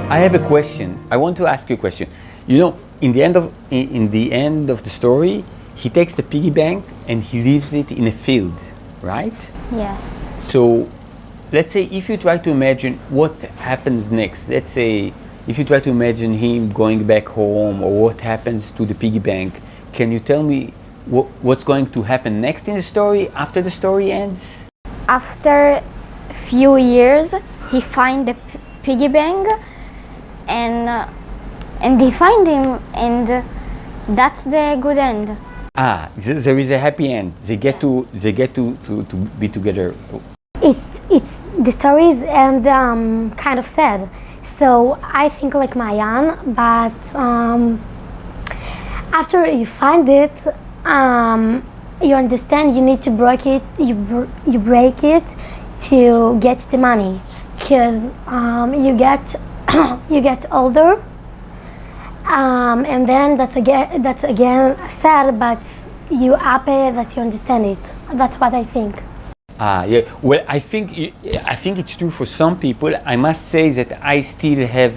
I have a question. I want to ask you a question. You know, in the end of the story, he takes the piggy bank and he leaves it in a field, right? Yes. So, let's say if you try to imagine what happens next. Let's say if you try to imagine him going back home or what happens to the piggy bank, can you tell me what's going to happen next in the story after the story ends? After a few years, he finds the piggy bank, and they find him, and that's the good end. There is a happy end. They get to be together. It's the stories and kind of sad. So I think like Maayan, but after you find it, you understand you need to break it. You break it to get the money, because you get you get older, and then that's again sad. But you happy that you understand it. That's what I think. Yeah. Well, I think it's true for some people. I must say that I still have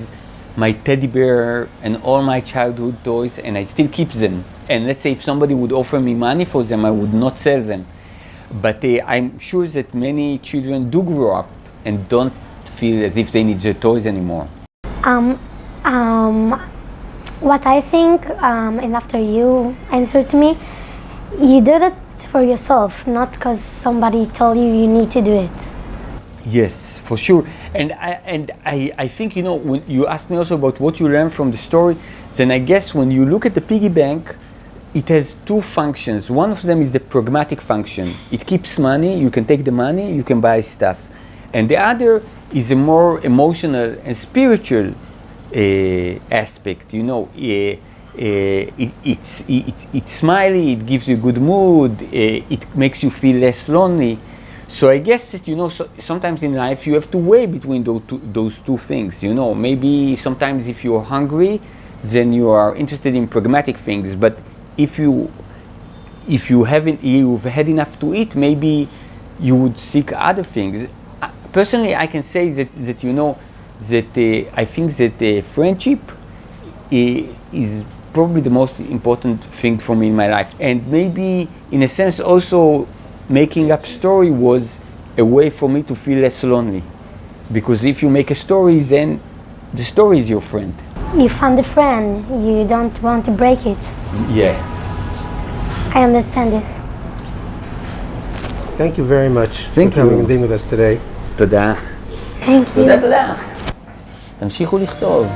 my teddy bear and all my childhood toys, and I still keep them. And let's say if somebody would offer me money for them, I would not sell them. But I'm sure that many children do grow up and don't feel as if they need their toys anymore. What I think, and after you answer to me, you did it for yourself, not because somebody told you you need to do it. Yes, for sure. And I think, you know, when you asked me also about what you learned from the story, then I guess when you look at the piggy bank, it has two functions. One of them is the pragmatic function. It keeps money, you can take the money, you can buy stuff. And the other is a more emotional and spiritual aspect, you know. It's smiley, it gives you good mood, it makes you feel less lonely. So I guess that, you know, sometimes in life you have to weigh between those two things, you know. Maybe sometimes if you're hungry, then you are interested in pragmatic things, but if you've had enough to eat, maybe you would seek other things. Personally, I can say that you know, that I think that friendship is probably the most important thing for me in my life. And maybe, in a sense, also making up story was a way for me to feel less lonely. Because if you make a story, then the story is your friend. You found a friend, you don't want to break it. Yeah. I understand this. Thank you very much Thank for coming you. and being with us today. תודה. Thank you. תודה. תמשיכו לכתוב.